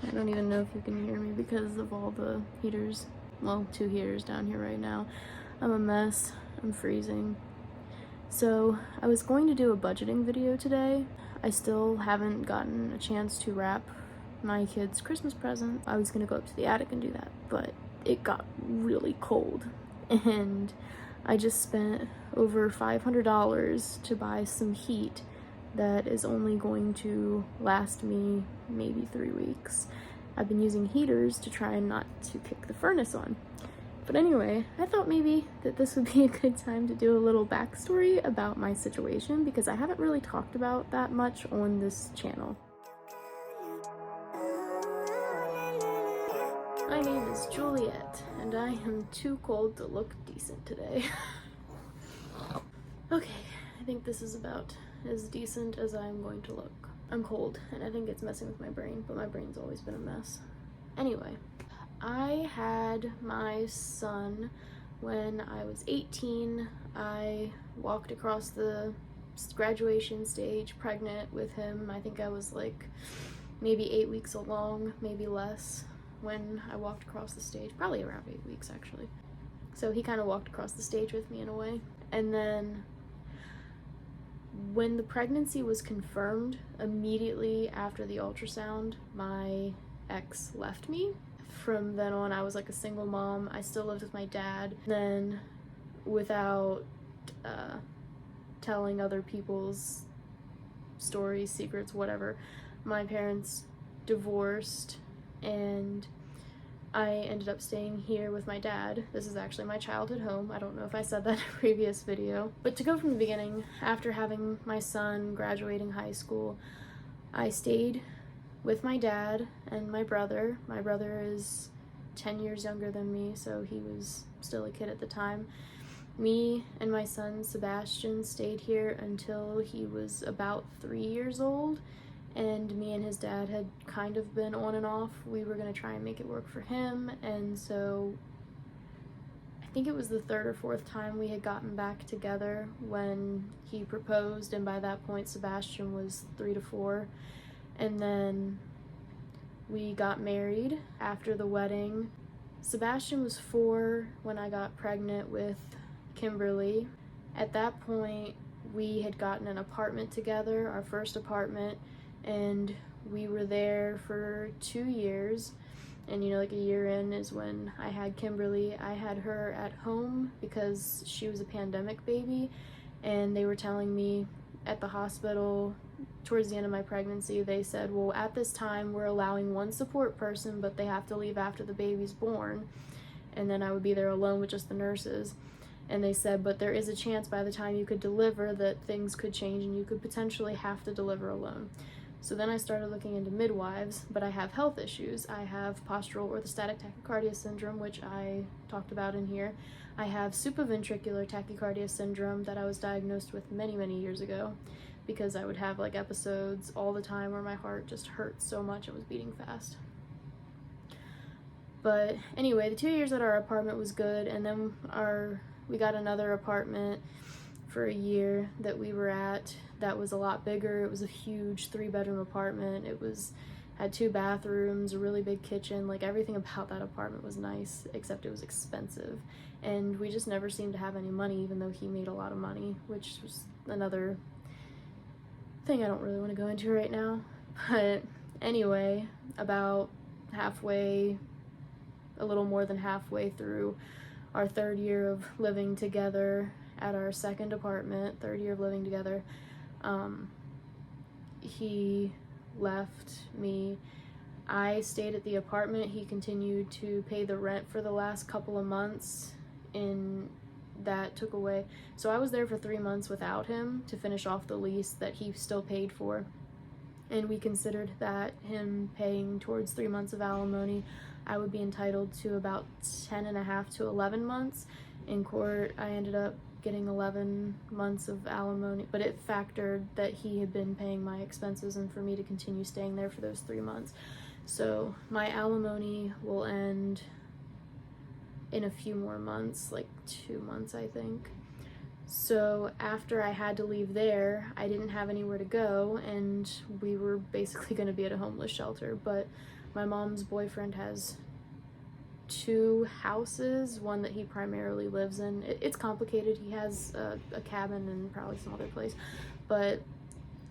I don't even know if you can hear me because of all the heaters. Well, 2 heaters down here right now. I'm a mess. I'm freezing. So I was going to do a budgeting video today. I still haven't gotten a chance to wrap my kids' Christmas present. I was gonna go up to the attic and do that, but it got really cold and I just spent over $500 to buy some heat that is only going to last me maybe 3 weeks. I've been using heaters to try not to kick the furnace on. But anyway, I thought maybe that this would be a good time to do a little backstory about my situation because I haven't really talked about that much on this channel. My name is Juliet, and I am too cold to look decent today. Okay, I think this is about as decent as I'm going to look. I'm cold, and I think it's messing with my brain, but my brain's always been a mess. Anyway, I had my son when I was 18. I walked across the graduation stage pregnant with him. I think I was like maybe 8 weeks along, maybe less, when I walked across the stage. Probably around 8 weeks, actually. So he kind of walked across the stage with me in a way. And then when the pregnancy was confirmed, immediately after the ultrasound, my ex left me. From then on, I was like a single mom. I still lived with my dad. Then, without telling other people's stories, secrets, whatever, my parents divorced and I ended up staying here with my dad. This is actually my childhood home. I don't know if I said that in a previous video. But to go from the beginning, after having my son graduating high school, I stayed with my dad and my brother. My brother is 10 years younger than me, so he was still a kid at the time. Me and my son Sebastian stayed here until he was about 3 years old, and me and his dad had kind of been on and off. We were gonna try and make it work for him, and so I think it was the 3rd or 4th time we had gotten back together when he proposed, and by that point Sebastian was 3 to 4. And then we got married after the wedding. Sebastian was 4 when I got pregnant with Kimberly. At that point, we had gotten an apartment together, our first apartment, and we were there for 2 years. And you know, like a year in is when I had Kimberly. I had her at home because she was a pandemic baby, and they were telling me at the hospital towards the end of my pregnancy, they said, well, at this time we're allowing 1 support person, but they have to leave after the baby's born, and then I would be there alone with just the nurses. And they said, but there is a chance by the time you could deliver that things could change and you could potentially have to deliver alone. So then I started looking into midwives, but I have health issues. I have postural orthostatic tachycardia syndrome, which I talked about in here. I have supraventricular tachycardia syndrome that I was diagnosed with many, many years ago, because I would have like episodes all the time where my heart just hurt so much it was beating fast. But anyway, the 2 years at our apartment was good, and then we got another apartment for a year that we were at that was a lot bigger. It was a huge 3-bedroom apartment. It had 2 bathrooms, a really big kitchen. Like, everything about that apartment was nice, except it was expensive. And we just never seemed to have any money, even though he made a lot of money, which was another thing I don't really want to go into right now. But anyway, about halfway, a little more than halfway through our 3rd year of living together at our 2nd apartment, 3rd year of living together, he left me. I stayed at the apartment. He continued to pay the rent for the last couple of months, and that took away. So I was there for 3 months without him to finish off the lease that he still paid for. And we considered that him paying towards 3 months of alimony, I would be entitled to about 10.5 to 11 months. In court, I ended up getting 11 months of alimony, but it factored that he had been paying my expenses and for me to continue staying there for those 3 months. So my alimony will end in a few more months, like 2 months, I think. So after I had to leave there, I didn't have anywhere to go, and we were basically going to be at a homeless shelter, but my mom's boyfriend has 2 houses, one that he primarily lives in. It's complicated. He has a cabin and probably some other place, but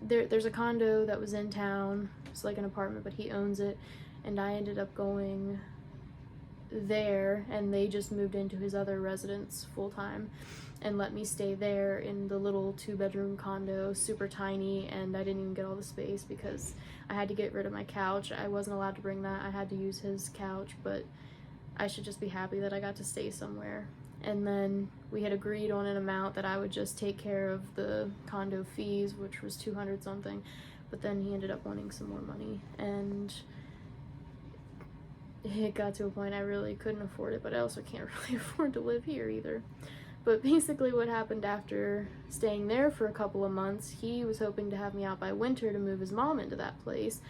there's a condo that was in town. It's like an apartment, but he owns it, and I ended up going there, and they just moved into his other residence full-time and let me stay there in the little 2-bedroom condo, super tiny, and I didn't even get all the space because I had to get rid of my couch. I wasn't allowed to bring that. I had to use his couch, but I should just be happy that I got to stay somewhere. And then we had agreed on an amount that I would just take care of the condo fees, which was 200 something, but then he ended up wanting some more money, and it got to a point I really couldn't afford it, but I also can't really afford to live here either. But basically what happened after staying there for a couple of months, he was hoping to have me out by winter to move his mom into that place.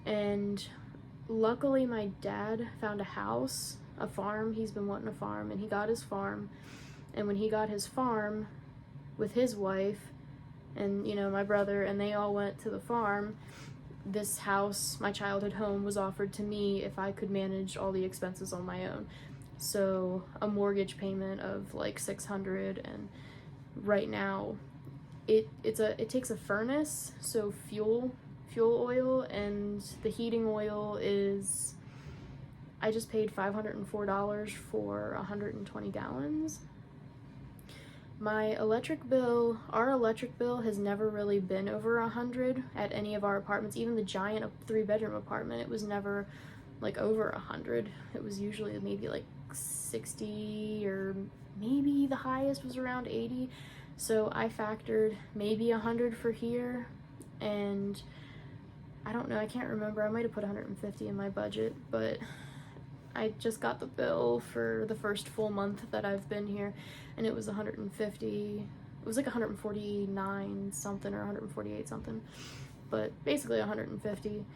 And luckily my dad found a house, a farm. He's been wanting a farm, and he got his farm. And when he got his farm with his wife and, you know, my brother, and they all went to the farm, this house, my childhood home, was offered to me if I could manage all the expenses on my own. So a mortgage payment of like $600, and right now it takes a furnace, so fuel oil, and the heating oil is, I just paid $504 for 120 gallons. My electric bill, our electric bill has never really been over 100 at any of our apartments. Even the giant 3-bedroom apartment, it was never like over 100. It was usually maybe like 60, or maybe the highest was around 80. So I factored maybe 100 for here, and I don't know, I can't remember, I might have put 150 in my budget, but I just got the bill for the first full month that I've been here, and it was 150. It was like 149 something or 148 something, but basically 150.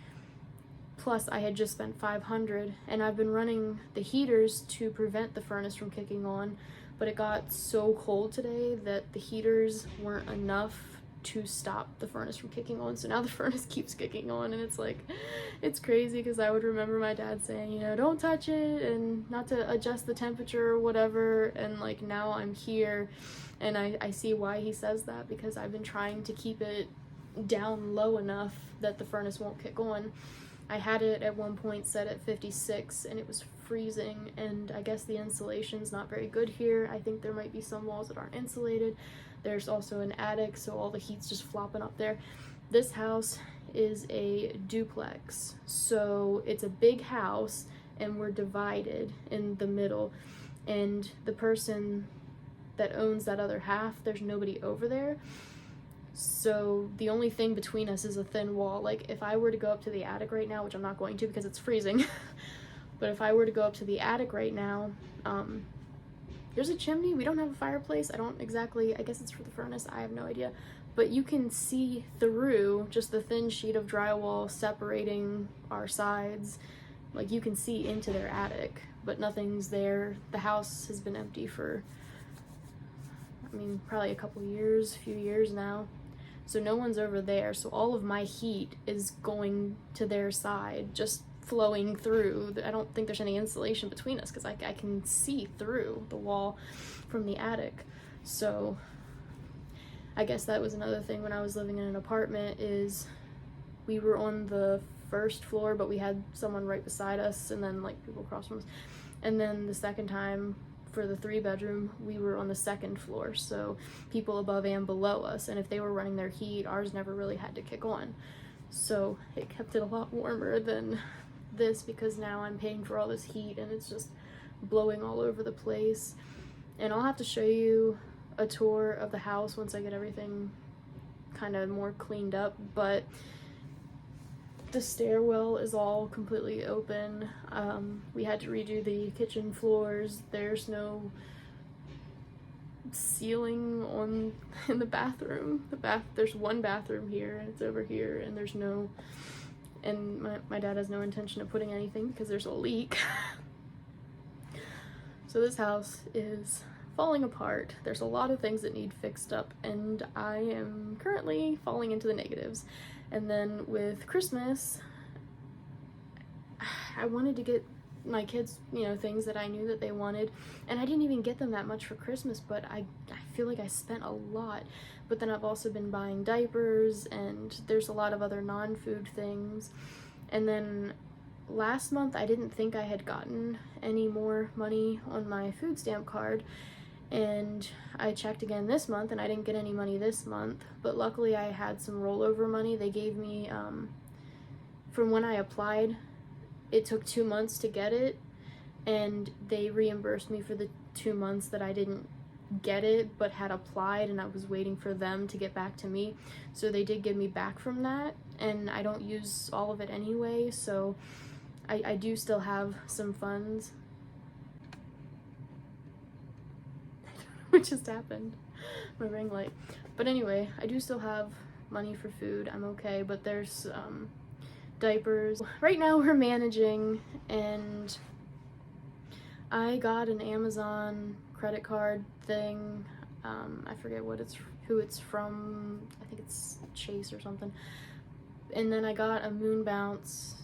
Plus I had just spent 500, and I've been running the heaters to prevent the furnace from kicking on, but it got so cold today that the heaters weren't enough to stop the furnace from kicking on, so now the furnace keeps kicking on, and it's like, it's crazy because I would remember my dad saying, you know, don't touch it and not to adjust the temperature or whatever, and like now I'm here and I see why he says that, because I've been trying to keep it down low enough that the furnace won't kick on. I had it at one point set at 56 and it was freezing, and I guess the insulation's not very good here. I think there might be some walls that aren't insulated. There's also an attic, so all the heat's just flopping up there. This house is a duplex, so it's a big house and we're divided in the middle, and the person that owns that other half, there's nobody over there. So the only thing between us is a thin wall. Like if I were to go up to the attic right now, which I'm not going to because it's freezing, but if I were to go up to the attic right now, there's a chimney. We don't have a fireplace. I don't exactly, I guess it's for the furnace. I have no idea. But you can see through just the thin sheet of drywall separating our sides. Like you can see into their attic, but nothing's there. The house has been empty for, I mean, probably a few years now. So no one's over there. So all of my heat is going to their side, just flowing through. I don't think there's any insulation between us because I can see through the wall from the attic. So I guess that was another thing when I was living in an apartment, is we were on the first floor, but we had someone right beside us and then like people across from us. And then the second time, for the 3-bedroom, we were on the second floor, so people above and below us, and if they were running their heat, ours never really had to kick on. So it kept it a lot warmer than this, because now I'm paying for all this heat and it's just blowing all over the place. And I'll have to show you a tour of the house once I get everything kind of more cleaned up, but the stairwell is all completely open. We had to redo the kitchen floors. There's no ceiling in the bathroom. There's one bathroom here and it's over here, and there's no, and my dad has no intention of putting anything because there's a leak. So this house is falling apart. There's a lot of things that need fixed up, and I am currently falling into the negatives. And then with Christmas, I wanted to get my kids, you know, things that I knew that they wanted, and I didn't even get them that much for Christmas, but I feel like I spent a lot. But then I've also been buying diapers, and there's a lot of other non-food things. And then last month I didn't think I had gotten any more money on my food stamp card, and I checked again this month and I didn't get any money this month, but luckily I had some rollover money. They gave me from when I applied, it took 2 months to get it, and they reimbursed me for the 2 months that I didn't get it but had applied, and I was waiting for them to get back to me. So they did give me back from that, and I don't use all of it anyway, so I do still have some funds. What just happened? My ring light. But anyway, I do still have money for food. I'm okay, but there's diapers. Right now we're managing, and I got an Amazon credit card thing. I forget who it's from. I think it's Chase or something. And then I got a moon bounce,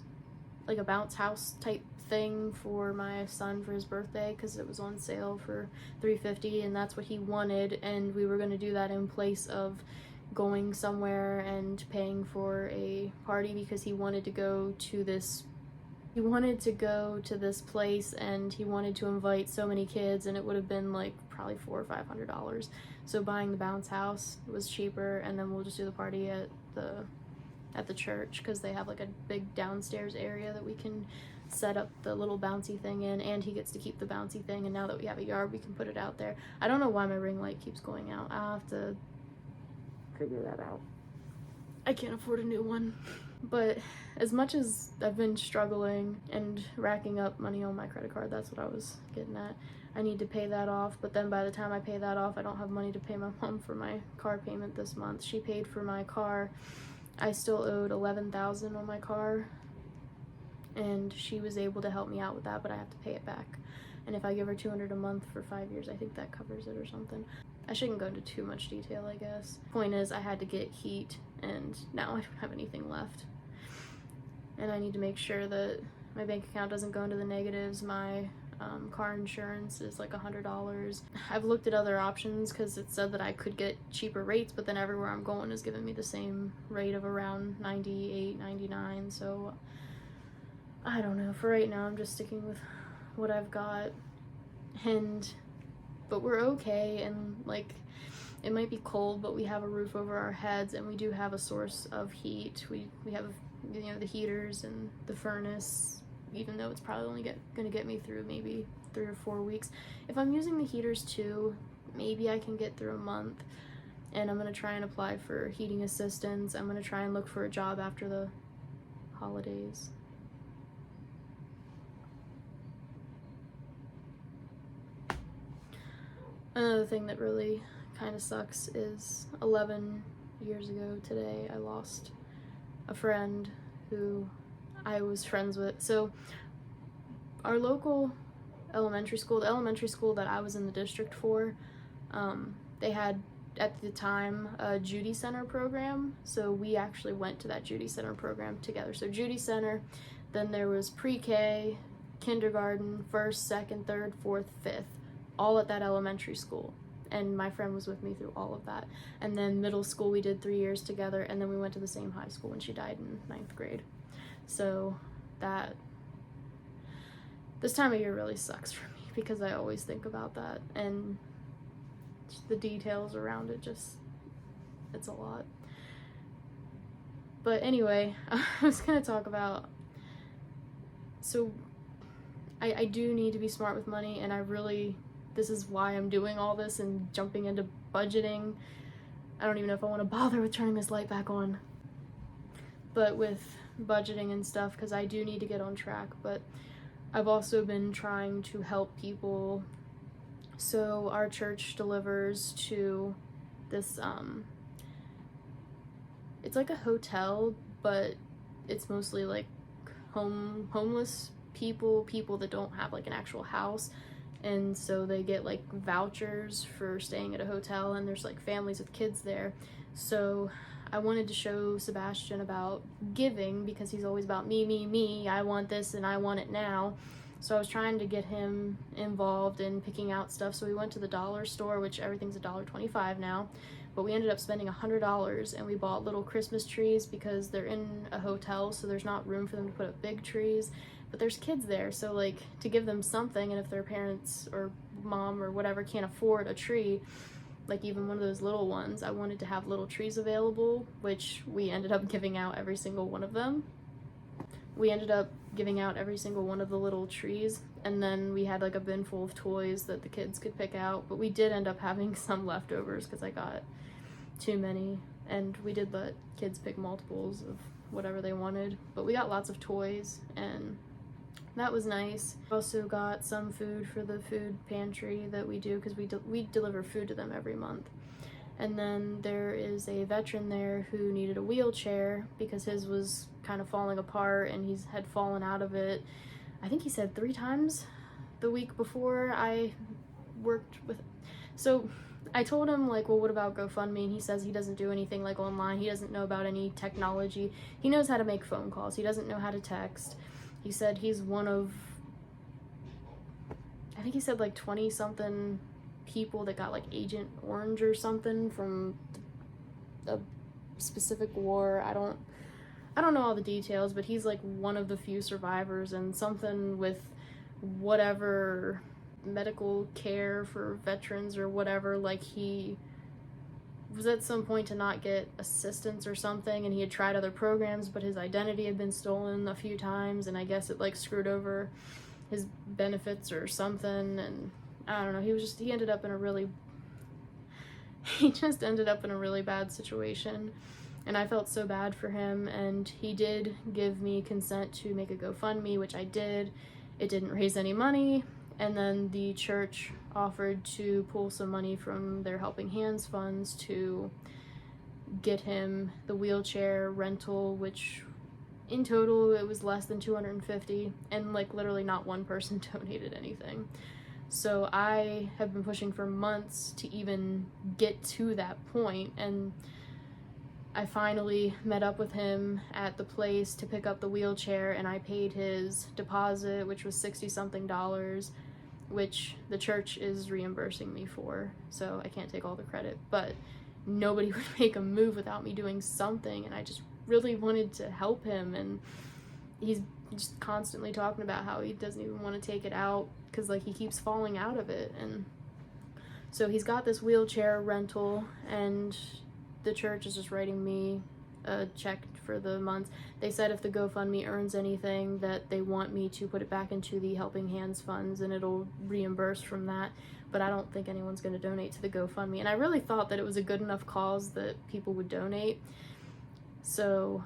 like a bounce house type thing for my son for his birthday, because it was on sale for $350, and that's what he wanted, and we were going to do that in place of going somewhere and paying for a party, because he wanted to go to this place, and he wanted to invite so many kids, and it would have been like probably $400 or $500. So buying the bounce house was cheaper, and then we'll just do the party at the church, because they have like a big downstairs area that we can set up the little bouncy thing in, and he gets to keep the bouncy thing, and now that we have a yard we can put it out there. I don't know why my ring light keeps going out. I'll have to figure that out. I can't afford a new one. But as much as I've been struggling and racking up money on my credit card, that's what I was getting at. I need to pay that off, but then by the time I pay that off, I don't have money to pay my mom for my car payment this month. She paid for my car. I still owed $11,000 on my car, and she was able to help me out with that, but I have to pay it back. And if I give her $200 a month for 5 years, I think that covers it or something. I shouldn't go into too much detail, I guess. Point is, I had to get heat, and now I don't have anything left. And I need to make sure that my bank account doesn't go into the negatives. My car insurance is like $100. I've looked at other options because it said that I could get cheaper rates, but then everywhere I'm going is giving me the same rate of around $98, $99. So I don't know. For right now, I'm just sticking with what I've got. But we're okay, and like, it might be cold, but we have a roof over our heads, and we do have a source of heat. We have, you know, the heaters and the furnace, even though it's probably only gonna get me through maybe 3 or 4 weeks. If I'm using the heaters too, maybe I can get through a month. And I'm gonna try and apply for heating assistance. I'm gonna try and look for a job after the holidays. Another thing that really kind of sucks is 11 years ago today, I lost a friend who I was friends with. So our local elementary school, the elementary school that I was in the district for, they had at the time a Judy Center program, so we actually went to that Judy Center program together. So Judy Center, then there was pre-K, kindergarten, 1st, 2nd, 3rd, 4th, 5th, all at that elementary school, and my friend was with me through all of that. And then middle school we did 3 years together, and then we went to the same high school when she died in 9th grade. So that, this time of year really sucks for me, because I always think about that, and the details around it, just, it's a lot. But anyway, I was gonna talk about, so I do need to be smart with money, and this is why I'm doing all this and jumping into budgeting. I don't even know if I want to bother with turning this light back on. But with budgeting and stuff, because I do need to get on track, but I've also been trying to help people. So our church delivers to this, it's like a hotel, but it's mostly like homeless people that don't have like an actual house. And so they get like vouchers for staying at a hotel, and there's like families with kids there. So I wanted to show Sebastian about giving because he's always about me, me, me. I want this and I want it now. So I was trying to get him involved in picking out stuff. So we went to the dollar store, which everything's $1.25 now. But we ended up spending $100 and we bought little Christmas trees because they're in a hotel, so there's not room for them to put up big trees. But there's kids there, so like to give them something, and if their parents or mom or whatever can't afford a tree, like even one of those little ones, I wanted to have little trees available, which we ended up giving out every single one of them. We ended up giving out every single one of the little trees, and then we had like a bin full of toys that the kids could pick out, but we did end up having some leftovers because I got too many, and we did let kids pick multiples of whatever they wanted, but we got lots of toys, and that was nice. Also got some food for the food pantry that we do because we deliver food to them every month. And then there is a veteran there who needed a wheelchair because his was kind of falling apart and he had fallen out of it. I think he said 3 times the week before I worked with. So I told him like, well, what about GoFundMe? And he says he doesn't do anything like online. He doesn't know about any technology. He knows how to make phone calls. He doesn't know how to text. He said he's one of, I think he said like 20 something people that got like Agent Orange or something from a specific war. I don't know all the details, but he's like one of the few survivors, and something with whatever medical care for veterans or whatever, like he was at some point to not get assistance or something, and he had tried other programs, but his identity had been stolen a few times, and I guess it like screwed over his benefits or something, and I don't know, he just ended up in a really bad situation, and I felt so bad for him. And he did give me consent to make a GoFundMe, which I did. It didn't raise any money, and then the church offered to pull some money from their Helping Hands funds to get him the wheelchair rental, which in total it was less than $250, and like literally not one person donated anything. So I have been pushing for months to even get to that point, and I finally met up with him at the place to pick up the wheelchair, and I paid his deposit, which was $60-something, which the church is reimbursing me for, so I can't take all the credit, but nobody would make a move without me doing something, and I just really wanted to help him. And he's just constantly talking about how he doesn't even want to take it out because like he keeps falling out of it. And so he's got this wheelchair rental, and the church is just writing me a check for the month. They said if the GoFundMe earns anything, that they want me to put it back into the Helping Hands funds and it'll reimburse from that, but I don't think anyone's going to donate to the GoFundMe, and I really thought that it was a good enough cause that people would donate. So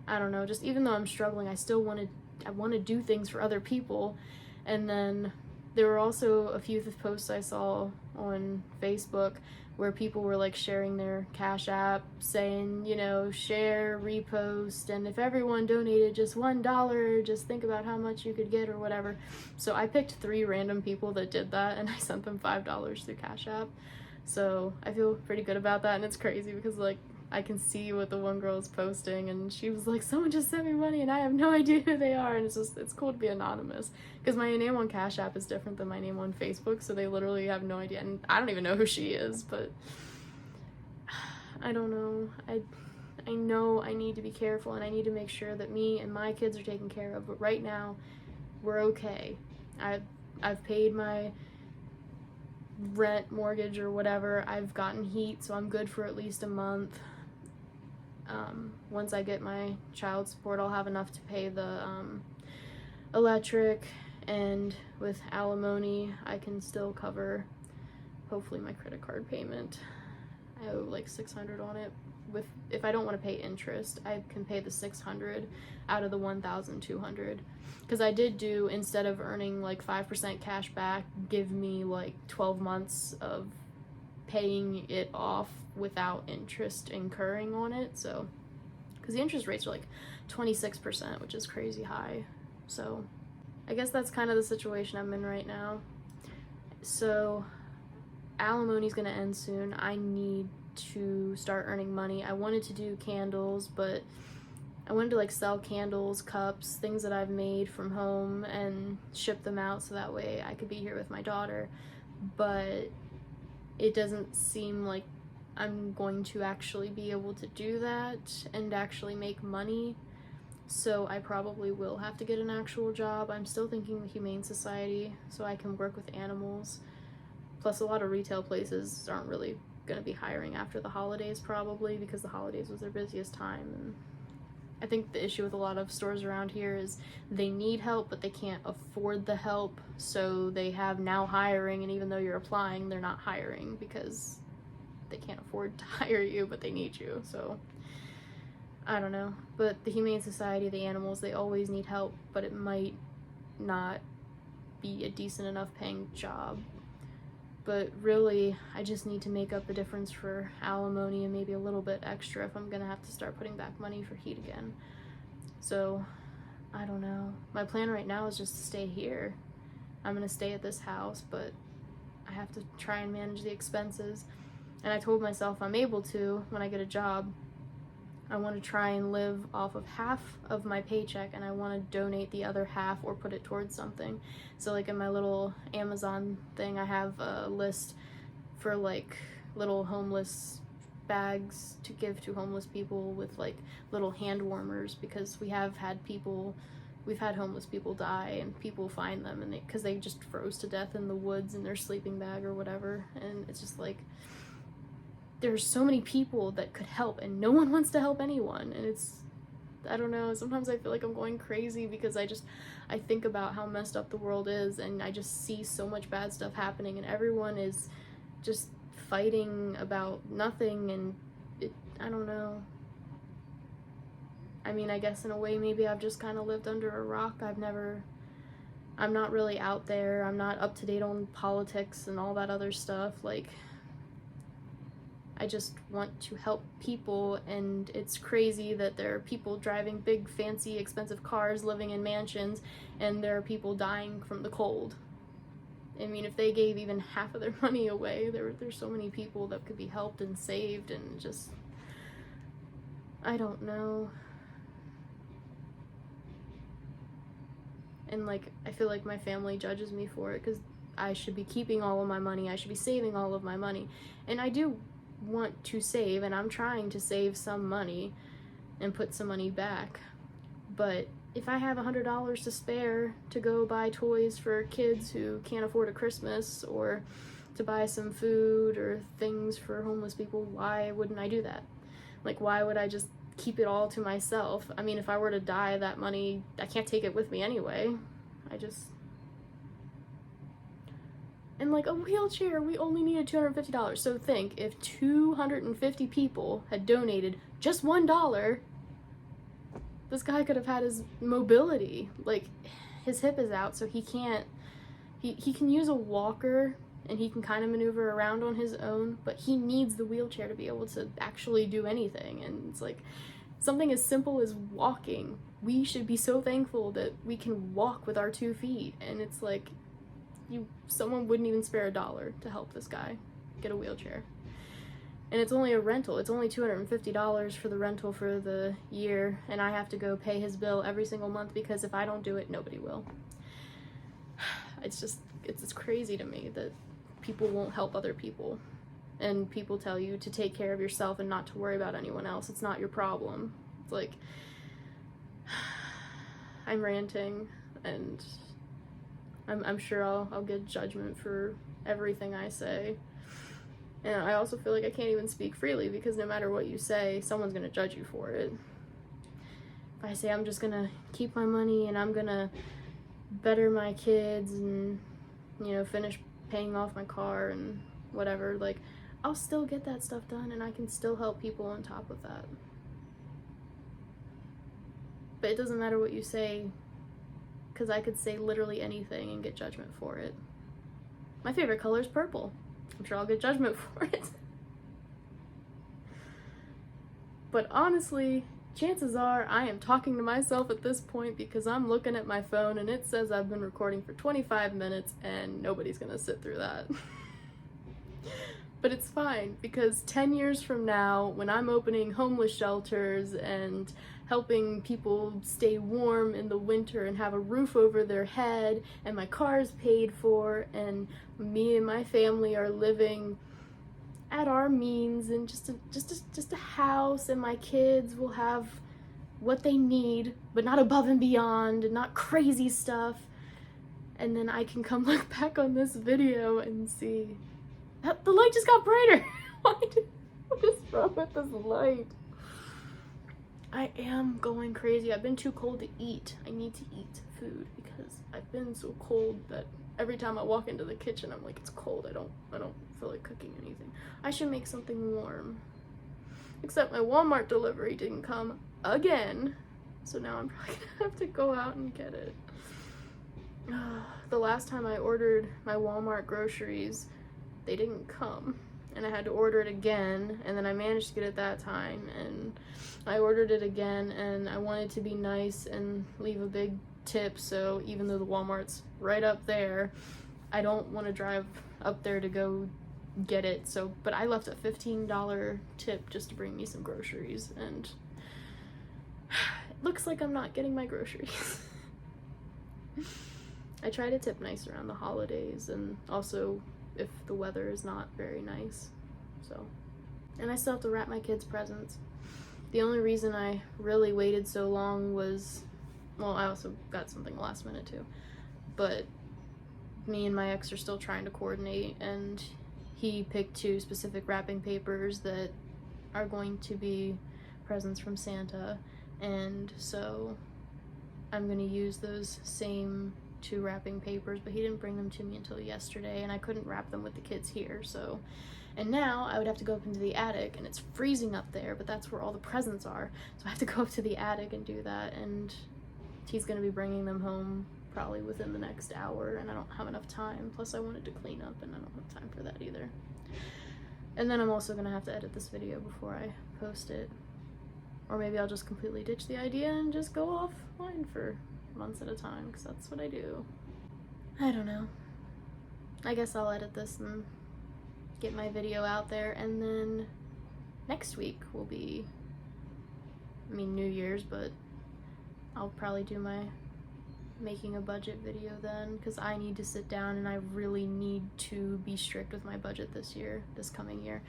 I don't know, just even though I'm struggling, I want to do things for other people. And then there were also a few posts I saw on Facebook where people were like sharing their Cash App, saying, you know, share, repost, and if everyone donated just $1, just think about how much you could get or whatever. So I picked 3 random people that did that, and I sent them $5 through Cash App. So I feel pretty good about that, and it's crazy because like I can see what the one girl is posting, and she was like, someone just sent me money and I have no idea who they are. And it's cool to be anonymous because my name on Cash App is different than my name on Facebook, so they literally have no idea, and I don't even know who she is. But I don't know, I know I need to be careful, and I need to make sure that me and my kids are taken care of, but right now we're okay. I've paid my rent, mortgage, or whatever. I've gotten heat, so I'm good for at least a month. Once I get my child support, I'll have enough to pay the electric, and with alimony I can still cover hopefully my credit card payment. I owe like $600 on it. If I don't want to pay interest, I can pay the $600 out of the $1,200, because I did do, instead of earning like 5% cash back, give me like 12 months of paying it off without interest incurring on it. So because the interest rates are like 26%, which is crazy high. So I guess that's kind of the situation I'm in right now. So alimony's gonna end soon. I need to start earning money. I wanted to do candles, but I wanted to like sell candles, cups, things that I've made from home and ship them out so that way I could be here with my daughter. But it doesn't seem like I'm going to actually be able to do that and actually make money. So I probably will have to get an actual job. I'm still thinking the Humane Society so I can work with animals. Plus a lot of retail places aren't really going to be hiring after the holidays probably, because the holidays was their busiest time. And I think the issue with a lot of stores around here is they need help, but they can't afford the help. So they have now hiring, and even though you're applying, they're not hiring because they can't afford to hire you, but they need you. So I don't know. But the Humane Society, the animals, they always need help, but it might not be a decent enough paying job. But really, I just need to make up the difference for alimony and maybe a little bit extra if I'm gonna have to start putting back money for heat again. So, I don't know. My plan right now is just to stay here. I'm gonna stay at this house, but I have to try and manage the expenses. And I told myself I'm able to when I get a job. I want to try and live off of half of my paycheck, and I want to donate the other half or put it towards something. So like in my little Amazon thing, I have a list for like little homeless bags to give to homeless people with like little hand warmers, because we've had homeless people die and people find them and because they just froze to death in the woods in their sleeping bag or whatever. And it's just like, there's so many people that could help and no one wants to help anyone. And I don't know, sometimes I feel like I'm going crazy because I think about how messed up the world is, and I just see so much bad stuff happening, and everyone is just fighting about nothing. And I don't know. I mean, I guess in a way maybe I've just kind of lived under a rock. I'm not really out there. I'm not up to date on politics and all that other stuff. Like, I just want to help people, and it's crazy that there are people driving big, fancy, expensive cars, living in mansions, and there are people dying from the cold. I mean, if they gave even half of their money away, there's so many people that could be helped and saved, and just, I don't know. And like, I feel like my family judges me for it, because I should be keeping all of my money, I should be saving all of my money, and I do want to save, and I'm trying to save some money and put some money back. But if I have $100 to spare to go buy toys for kids who can't afford a Christmas, or to buy some food or things for homeless people, why wouldn't I do that? Like, why would I just keep it all to myself? I mean, if I were to die, that money, I can't take it with me anyway. And like a wheelchair, we only needed $250. So think, if 250 people had donated just $1, this guy could have had his mobility. Like, his hip is out, so he can use a walker and he can kind of maneuver around on his own, but he needs the wheelchair to be able to actually do anything. And it's like, something as simple as walking, we should be so thankful that we can walk with our 2 feet. And it's like, someone wouldn't even spare $1 to help this guy get a wheelchair. And it's only a rental. It's only $250 for the rental for the year, and I have to go pay his bill every single month, because if I don't do it, nobody will. It's crazy to me that people won't help other people, and people tell you to take care of yourself and not to worry about anyone else. It's not your problem. It's like, I'm ranting, and I'm sure I'll get judgment for everything I say. And I also feel like I can't even speak freely, because no matter what you say, someone's gonna judge you for it. If I say I'm just gonna keep my money and I'm gonna better my kids and, finish paying off my car and whatever, like, I'll still get that stuff done, and I can still help people on top of that. But it doesn't matter what you say, because I could say literally anything and get judgment for it. My favorite color is purple. I'm sure I'll get judgment for it. But honestly, chances are I am talking to myself at this point, because I'm looking at my phone and it says I've been recording for 25 minutes and nobody's gonna sit through that. But it's fine, because 10 years from now, when I'm opening homeless shelters and helping people stay warm in the winter and have a roof over their head, and my car is paid for, and me and my family are living at our means and just a house, and my kids will have what they need, but not above and beyond, and not crazy stuff. And then I can come look back on this video and see the light just got brighter. What is wrong with this light? I am going crazy. I've been too cold to eat. I need to eat food because I've been so cold that every time I walk into the kitchen, I'm like, it's cold. I don't feel like cooking anything. I should make something warm. Except my Walmart delivery didn't come again. So now I'm probably gonna have to go out and get it. The last time I ordered my Walmart groceries, they didn't come. And I had to order it again, and then I managed to get it that time, and I ordered it again, and I wanted to be nice and leave a big tip, so even though the Walmart's right up there, I don't want to drive up there to go get it, so, but I left a $15 tip just to bring me some groceries, and it looks like I'm not getting my groceries. I try to tip nice around the holidays, and also if the weather is not very nice, so. And I still have to wrap my kids' presents. The only reason I really waited so long was, well, I also got something last minute too, but me and my ex are still trying to coordinate, and he picked 2 specific wrapping papers that are going to be presents from Santa, and so I'm gonna use those same 2 wrapping papers, but he didn't bring them to me until yesterday, and I couldn't wrap them with the kids here, so. And now I would have to go up into the attic, and it's freezing up there, but that's where all the presents are, so I have to go up to the attic and do that, and he's gonna be bringing them home probably within the next hour, and I don't have enough time, plus I wanted to clean up, and I don't have time for that either. And then I'm also gonna have to edit this video before I post it, or maybe I'll just completely ditch the idea and just go offline for months at a time, because that's what I do. I don't know. I guess I'll edit this and get my video out there, and then next week will be, I mean, New Year's, but I'll probably do my making a budget video then, because I need to sit down and I really need to be strict with my budget this coming year,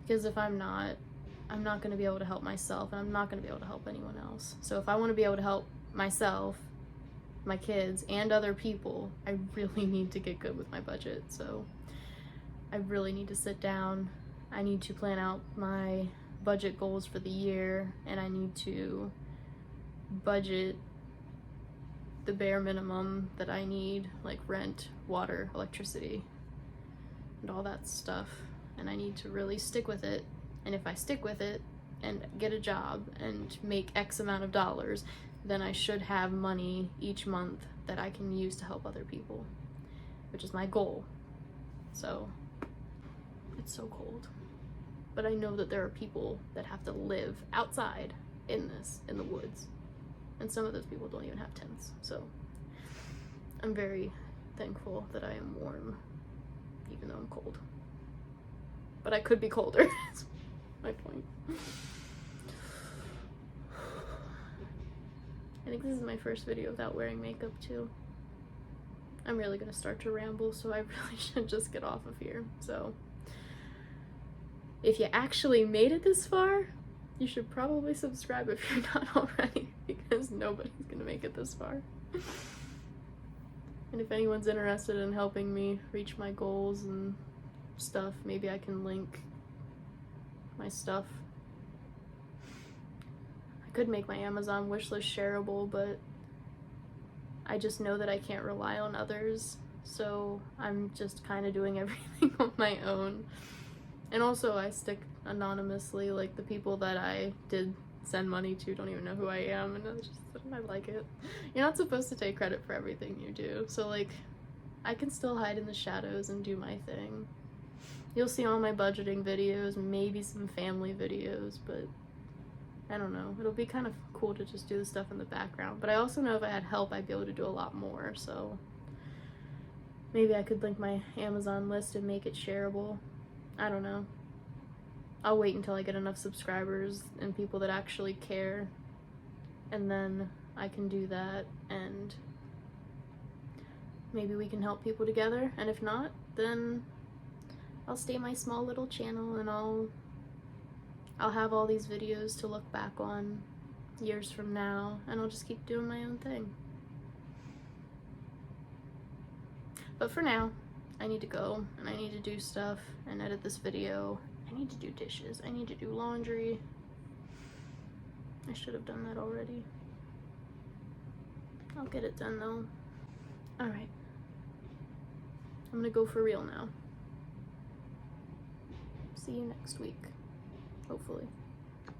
because if I'm not going to be able to help myself, and I'm not going to be able to help anyone else. So if I want to be able to help myself, my kids, and other people, I really need to get good with my budget. So I really need to sit down. I need to plan out my budget goals for the year, and I need to budget the bare minimum that I need, like rent, water, electricity, and all that stuff. And I need to really stick with it. And if I stick with it and get a job and make X amount of dollars, then I should have money each month that I can use to help other people, which is my goal. So it's so cold, but I know that there are people that have to live outside in the woods, and some of those people don't even have tents. So I'm very thankful that I am warm, even though I'm cold, but I could be colder. That's my point. I think this is my first video without wearing makeup too. I'm really gonna start to ramble, so I really should just get off of here. So if you actually made it this far, you should probably subscribe if you're not already, because nobody's gonna make it this far. And if anyone's interested in helping me reach my goals and stuff, maybe I can link my stuff. I could make my Amazon wishlist shareable, but I just know that I can't rely on others, so I'm just kind of doing everything on my own. And also I stick anonymously, like the people that I did send money to don't even know who I am, and I like it. You're not supposed to take credit for everything you do, so like I can still hide in the shadows and do my thing. You'll see all my budgeting videos, maybe some family videos, but I don't know. It'll be kind of cool to just do the stuff in the background. But I also know if I had help, I'd be able to do a lot more. So maybe I could link my Amazon list and make it shareable. I don't know. I'll wait until I get enough subscribers and people that actually care, and then I can do that, and maybe we can help people together. And if not, then I'll stay my small little channel, and I'll have all these videos to look back on years from now, and I'll just keep doing my own thing. But for now, I need to go, and I need to do stuff and edit this video. I need to do dishes. I need to do laundry. I should have done that already. I'll get it done though. Alright. I'm gonna go for real now. See you next week. Hopefully.